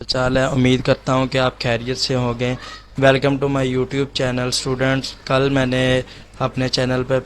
چال ہے، امید کرتا ہوں کہ آپ خیریت سے ہوں گے۔ Welcome to my YouTube channel students. کل میں نے اپنے چینل پہ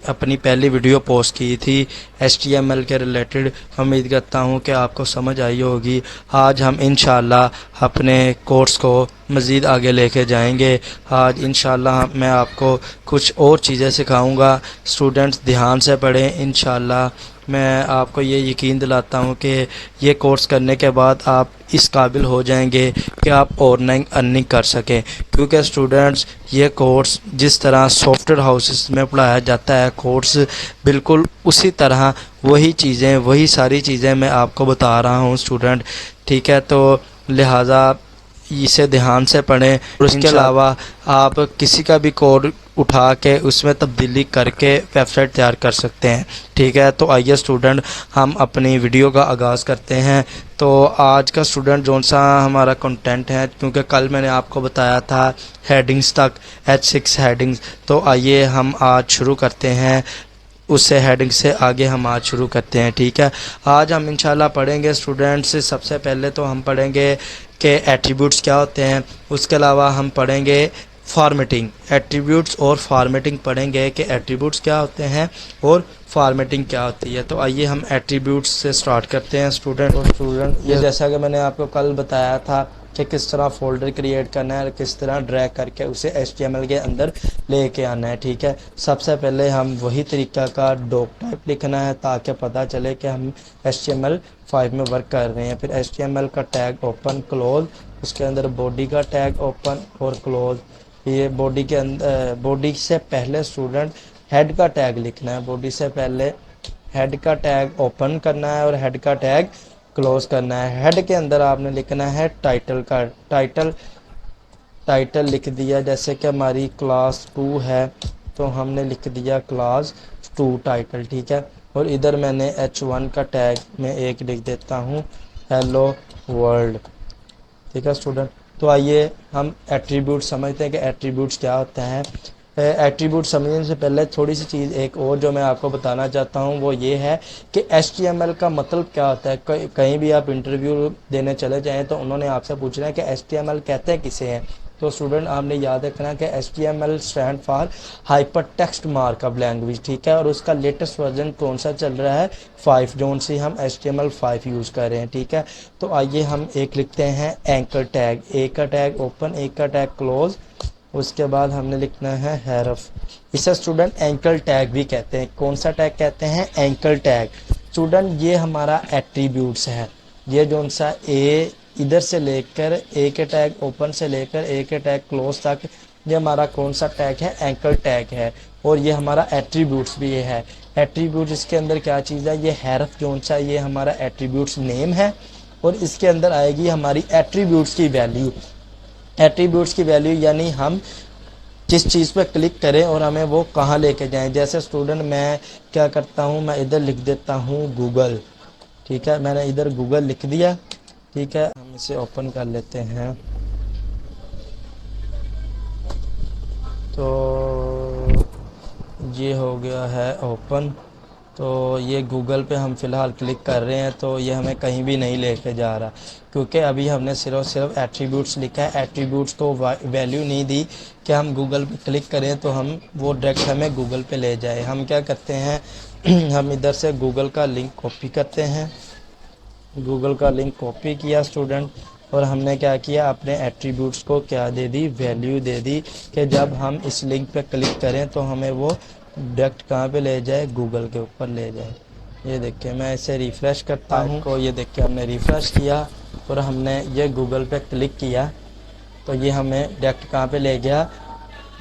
اپنی پہلی ویڈیو پوسٹ کی تھی HTML کے ریلیٹڈ۔ امید کرتا ہوں کہ آپ کو سمجھ آئی ہوگی۔ آج ہم انشاءاللہ اپنے کورس کو مزید آگے لے کے جائیں گے۔ آج انشاءاللہ میں آپ کو کچھ اور چیزیں سکھاؤں گا۔ اسٹوڈنٹس دھیان سے پڑھیں۔ انشاءاللہ میں آپ کو یہ یقین دلاتا ہوں کہ یہ کورس کرنے کے بعد آپ اس قابل ہو جائیں گے کہ آپ آن لائن ارننگ کر سکیں، کیونکہ اسٹوڈنٹس یہ کورس جس طرح سافٹ ویئر ہاؤسز میں پڑھایا جاتا ہے کورس، بالکل اسی طرح وہی ساری چیزیں میں آپ کو بتا رہا ہوں اسٹوڈنٹ، ٹھیک ہے؟ تو لہٰذا اسے دھیان سے پڑھیں۔ اور اس کے علاوہ آپ کسی کا بھی کوڈ اٹھا کے اس میں تبدیلی کر کے ویب سائٹ تیار کر سکتے ہیں، ٹھیک ہے؟ تو آئیے اسٹوڈنٹ ہم اپنی ویڈیو کا آغاز کرتے ہیں۔ تو آج کا اسٹوڈنٹ جون سا ہمارا کنٹینٹ ہے، کیونکہ کل میں نے آپ کو بتایا تھا ہیڈنگز تک H6 ہیڈنگز، تو آئیے ہم آج شروع کرتے ہیں اس سے ہیڈنگ سے آگے ہم آج شروع کرتے ہیں، ٹھیک ہے؟ آج ہم انشاءاللہ پڑھیں گے اسٹوڈنٹس، سب سے پہلے تو ہم پڑھیں گے کہ ایٹریبیوٹس کیا ہوتے ہیں۔ اس کے علاوہ ہم پڑھیں گے فارمیٹنگ، ایٹریبیوٹس اور فارمیٹنگ پڑھیں گے کہ ایٹریبیوٹس کیا ہوتے ہیں اور فارمیٹنگ کیا ہوتی ہے۔ تو آئیے ہم ایٹریبیوٹس سے سٹارٹ کرتے ہیں اسٹوڈنٹ یہ جیسا کہ میں نے آپ کو کل بتایا تھا کہ کس طرح فولڈر کریٹ کرنا ہے اور کس طرح ڈریگ کر کے اسے HTML کے اندر لے کے آنا ہے، ٹھیک ہے؟ سب سے پہلے ہم وہی طریقہ کا ڈاک ٹائپ لکھنا ہے تاکہ پتہ چلے کہ ہم HTML5 میں ورک کر رہے ہیں۔ پھر HTML کا ٹیگ اوپن کلوز، اس کے اندر باڈی کا ٹیگ اوپن اور کلوز۔ یہ باڈی کے اندر باڈی سے پہلے اسٹوڈنٹ ہیڈ کا ٹیگ لکھنا ہے، باڈی سے پہلے ہیڈ کا ٹیگ اوپن کرنا ہے اور ہیڈ کا ٹیگ کلوز کرنا ہے۔ ہیڈ کے اندر آپ نے لکھنا ہے ٹائٹل کا ٹائٹل لکھ دیا، جیسے کہ ہماری کلاس 2 ہے تو ہم نے لکھ دیا کلاس 2 ٹائٹل، ٹھیک ہے؟ اور ادھر میں نے H1 کا ٹیگ میں ایک لکھ دیتا ہوں ہیلو ورلڈ، ٹھیک ہے اسٹوڈنٹ؟ تو آئیے ہم ایٹریبیوٹ سمجھتے ہیں کہ ایٹریبیوٹس کیا ہوتے ہیں۔ ایٹریبیوٹ سمجھنے سے پہلے تھوڑی سی چیز ایک اور جو میں آپ کو بتانا چاہتا ہوں وہ یہ ہے کہ HTML کا مطلب کیا ہوتا ہے۔ کہیں بھی آپ انٹرویو دینے چلے جائیں تو انہوں نے آپ سے پوچھنا ہے کہ HTML کہتے کسے ہیں، تو اسٹوڈنٹ آپ نے یاد رکھنا کہ HTML stand for hyper text mark up language, ٹھیک ہے؟ اور اس کا لیٹسٹ ورژن کون سا چل رہا ہے؟ 5، جون سی ہم HTML5 یوز کر رہے ہیں، ٹھیک ہے؟ تو آئیے ہم ایک لکھتے ہیں اینکر ٹیگ، ایک کا ٹیگ اوپن، ایک کا ٹیگ کلوز، اس کے بعد ہم نے لکھنا ہے حرف۔ اسے اسٹوڈنٹ اینکر ٹیگ بھی کہتے ہیں۔ کون سا ٹیگ کہتے ہیں؟ Anchor tag. اسٹوڈنٹ یہ ہمارا ایٹریبیوٹس ہے، یہ جون سا ادھر سے لے کر اے کے ٹیگ اوپن سے لے کر اے کے ٹیگ کلوز تک یہ ہمارا کون سا ٹیگ ہے؟ اینکر ٹیگ ہے، اور یہ ہمارا ایٹریبیوٹس بھی یہ ہے۔ ایٹریبیوٹس اس کے اندر کیا چیز ہے؟ یہ حرف جون سا یہ ہمارا ایٹریبیوٹس نیم ہے، اور اس کے اندر آئے گی ہماری ایٹریبیوٹس کی ویلیو۔ ایٹریبیوٹس کی ویلیو یعنی ہم جس چیز پہ کلک کریں اور ہمیں وہ کہاں لے کے جائیں۔ جیسے اسٹوڈنٹ میں کیا کرتا ہوں، میں ادھر لکھ دیتا ہوں گوگل، ٹھیک ہے؟ میں نے ادھر گوگل لکھ دیا، ٹھیک ہے؟ ہم اسے اوپن کر لیتے ہیں۔ تو یہ ہو گیا ہے اوپن۔ تو یہ گوگل پہ ہم فی الحال کلک کر رہے ہیں، تو یہ ہمیں کہیں بھی نہیں لے کے جا رہا، کیونکہ ابھی ہم نے صرف ایٹریبیوٹس لکھا ہے، ایٹریبیوٹس کو ویلیو نہیں دی کہ ہم گوگل پہ کلک کریں تو ہم وہ ڈائریکٹ ہمیں گوگل پہ لے جائے۔ ہم کیا کرتے ہیں، ہم ادھر سے گوگل کا لنک کاپی کرتے ہیں، گوگل کا لنک کاپی کیا اسٹوڈنٹ، اور ہم نے کیا کیا، اپنے ایٹریبیوٹس کو کیا دے دی؟ ویلیو دے دی کہ جب ہم اس لنک پہ کلک کریں تو ہمیں وہ ڈائریکٹ کہاں پہ لے جائے؟ گوگل کے اوپر لے جائے۔ یہ دیکھیں میں اسے ریفریش کرتا ہوں، کو یہ دیکھ کے ہم نے ریفریش کیا اور ہم نے یہ گوگل پہ کلک کیا تو یہ ہمیں ڈائریکٹ کہاں پہ لے گیا؟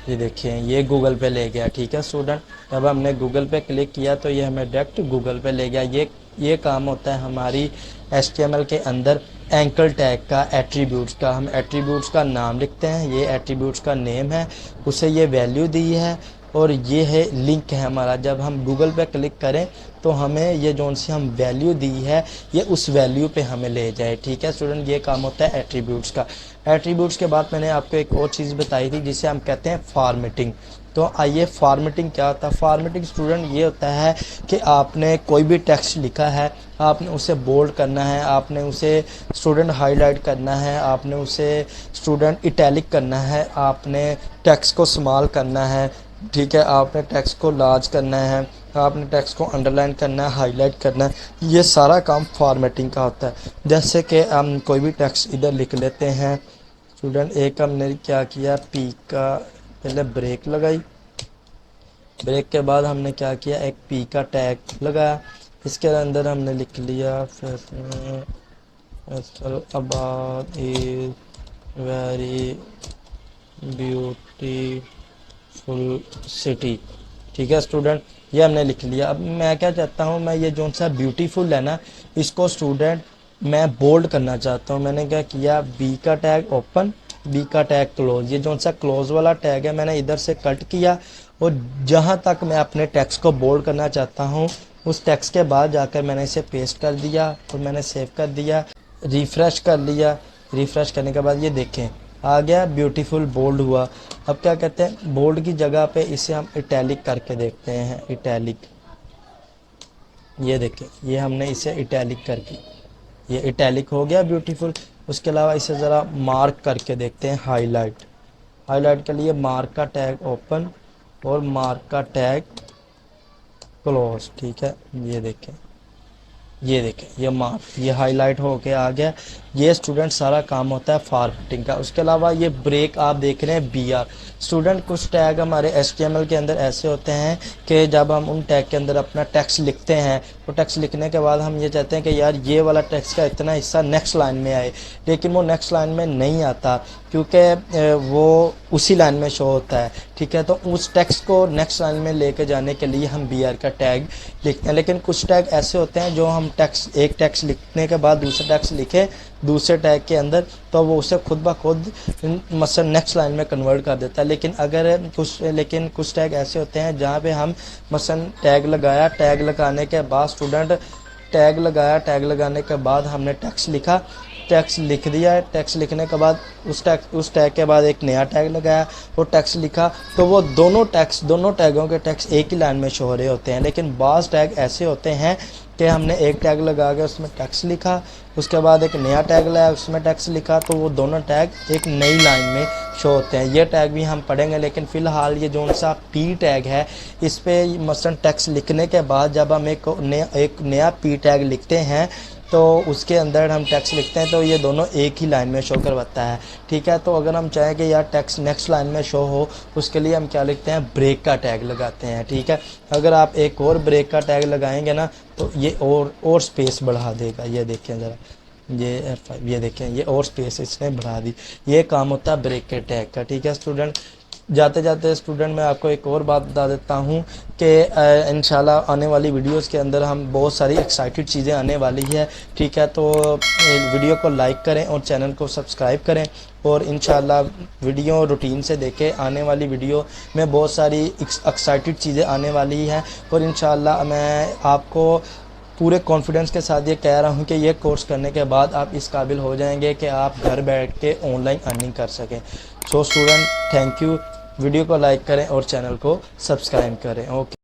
یہ دیکھیں یہ گوگل پہ لے گیا، ٹھیک ہے اسٹوڈنٹ؟ جب ہم نے گوگل پہ کلک کیا تو یہ ہمیں ڈائریکٹ گوگل پہ لے گیا۔ یہ کام ہوتا ہے ہماری HTML کے اندر اینکر ٹیگ کا، ایٹریبیوٹس کا۔ ہم ایٹریبیوٹس کا نام لکھتے ہیں، یہ ایٹریبیوٹس کا نیم ہے، اسے یہ ویلیو دی ہے، اور یہ ہے لنک ہے ہمارا. جب ہم گوگل پہ کلک کریں تو ہمیں یہ جون سی ہم ویلیو دی ہے یہ اس ویلیو پہ ہمیں لے جائے. ٹھیک ہے اسٹوڈنٹ, یہ کام ہوتا ہے ایٹریبیوٹس کا. ایٹریبیوٹس کے بعد میں نے آپ کو ایک اور چیز بتائی تھی جسے ہم کہتے ہیں فارمیٹنگ. تو آئیے فارمیٹنگ کیا ہوتا ہے. فارمیٹنگ اسٹوڈنٹ یہ ہوتا ہے کہ آپ نے کوئی بھی ٹیکسٹ لکھا ہے, آپ نے اسے بولڈ کرنا ہے, آپ نے اسے اسٹوڈنٹ ہائی لائٹ کرنا ہے, آپ نے اسے اسٹوڈنٹ اٹیلک کرنا ہے, آپ نے ٹیکسٹ کو سمال کرنا ہے. ٹھیک ہے, آپ نے ٹیکسٹ کو لارج کرنا ہے, آپ نے ٹیکسٹ کو انڈر لائن کرنا ہے, ہائی لائٹ کرنا ہے. یہ سارا کام فارمیٹنگ کا ہوتا ہے. جیسے کہ ہم کوئی بھی ٹیکسٹ ادھر لکھ لیتے ہیں اسٹوڈنٹ. ایک ہم نے کیا کیا, پی کا پہلے بریک لگائی, بریک کے بعد ہم نے کیا کیا, ایک پی کا ٹیگ لگایا. اس کے اندر ہم نے لکھ لیا فیصل آباد از ویری بیوٹیفل سٹی. ٹھیک ہے اسٹوڈنٹ, یہ ہم نے لکھ لیا. اب میں کیا چاہتا ہوں, میں یہ جون سا بیوٹیفل ہے نا اس کو اسٹوڈنٹ میں بولڈ کرنا چاہتا ہوں. میں نے کیا کیا, بی کا ٹیگ اوپن, بی کا ٹیگ کلوز. یہ جون سا کلوز والا ٹیگ ہے میں نے ادھر سے کٹ کیا, اور جہاں تک میں اپنے ٹیکسٹ کو بولڈ کرنا چاہتا ہوں اس ٹیکسٹ کے بعد جا کر میں نے اسے پیسٹ کر دیا اور میں نے سیو کر دیا, ریفریش کر لیا. ریفریش کرنے کے بعد یہ دیکھیں آ گیا بیوٹیفل بولڈ ہوا. اب کیا کہتے ہیں, بولڈ کی جگہ پہ اسے ہم اٹیلک کر کے دیکھتے ہیں. اٹیلک, یہ دیکھیں یہ ہم نے اسے اٹیلک کر کے, یہ اٹیلک ہو گیا بیوٹیفل. اس کے علاوہ اسے ذرا مارک کر کے دیکھتے ہیں, ہائی لائٹ. ہائی لائٹ کے لیے مارک کا ٹیگ اوپن اور مارک کا ٹیگ کلوز. ٹھیک ہے, یہ دیکھیں یہ مارک, یہ ہائی لائٹ ہو کے آ گیا. یہ اسٹوڈنٹ سارا کام ہوتا ہے فارمیٹنگ کا. اس کے علاوہ یہ بریک آپ دیکھ رہے ہیں بی آر. اسٹوڈنٹ کچھ ٹیگ ہمارے ایچ ٹی ایم ایل کے اندر ایسے ہوتے ہیں کہ جب ہم ان ٹیگ کے اندر اپنا ٹیکسٹ لکھتے ہیں تو ٹیکسٹ لکھنے کے بعد ہم یہ چاہتے ہیں کہ یار یہ والا ٹیکسٹ کا اتنا حصہ نیکسٹ لائن میں آئے, لیکن وہ نیکسٹ لائن میں نہیں آتا کیونکہ وہ اسی لائن میں شو ہوتا ہے. ٹھیک ہے, تو اس ٹیکسٹ کو نیکسٹ لائن میں لے کے جانے کے لیے ہم بی آر کا ٹیگ لکھتے ہیں. لیکن کچھ ٹیگ ایسے ہوتے ہیں جو ہم ایک ٹیکسٹ لکھنے کے بعد دوسرا ٹیکسٹ لکھے دوسرے ٹیگ کے اندر تو وہ اسے خود بخود مثلا نیکسٹ لائن میں کنورٹ کر دیتا ہے. لیکن کچھ ٹیگ ایسے ہوتے ہیں جہاں پہ ہم مثلا ٹیگ لگایا, ٹیگ لگانے کے بعد اسٹوڈنٹ ٹیگ لگایا, ٹیگ لگانے کے بعد ہم نے ٹیکسٹ لکھا, ٹیکسٹ لکھ دیا. ٹیکسٹ لکھنے کے بعد اس ٹیگ کے بعد ایک نیا ٹیگ لگایا اور ٹیکسٹ لکھا, تو وہ دونوں ٹیگوں کے ٹیکسٹ ایک ہی لائن میں شو ہو رہے ہوتے ہیں. لیکن بعض ٹیگ ایسے ہوتے ہیں کہ ہم نے ایک ٹیگ لگا کے اس میں ٹیکسٹ لکھا, اس کے بعد ایک نیا ٹیگ لایا اس میں ٹیکسٹ لکھا, تو وہ دونوں ٹیگ ایک نئی لائن میں شو ہوتے ہیں. یہ ٹیگ بھی ہم پڑھیں گے, لیکن فی الحال یہ جون سا پی ٹیگ ہے اس پہ مثلا ٹیکسٹ لکھنے کے بعد جب ہم ایک نیا پی ٹیگ لکھتے ہیں تو اس کے اندر ہم ٹیکسٹ لکھتے ہیں تو یہ دونوں ایک ہی لائن میں شو کرواتا ہے. ٹھیک ہے, تو اگر ہم چاہیں کہ یار ٹیکسٹ نیکسٹ لائن میں شو ہو اس کے لیے ہم کیا لکھتے ہیں, بریک کا ٹیگ لگاتے ہیں. ٹھیک ہے, اگر آپ ایک اور بریک کا ٹیگ لگائیں گے نا تو یہ اور سپیس بڑھا دے گا. یہ دیکھیں ذرا, یہ دیکھیں یہ اور سپیس اس نے بڑھا دی. یہ کام ہوتا ہے بریک کے ٹیگ کا. ٹھیک ہے اسٹوڈنٹ, جاتے جاتے اسٹوڈنٹ میں آپ کو ایک اور بات بتا دیتا ہوں کہ انشاءاللہ آنے والی ویڈیوز کے اندر ہم بہت ساری ایکسائٹڈ چیزیں آنے والی ہے. ٹھیک ہے, تو ویڈیو کو لائک کریں اور چینل کو سبسکرائب کریں, اور انشاءاللہ ویڈیو روٹین سے دیکھیں. آنے والی ویڈیو میں بہت ساری ایکسائٹڈ چیزیں آنے والی ہیں, اور انشاءاللہ میں آپ کو پورے کانفیڈنس کے ساتھ یہ کہہ رہا ہوں کہ یہ کورس کرنے کے بعد آپ اس قابل ہو جائیں گے کہ آپ گھر بیٹھ کے آن لائن ارننگ کر سکیں. So student thank you. Video کو لائک کریں اور چینل کو سبسکرائب کریں. اوکے.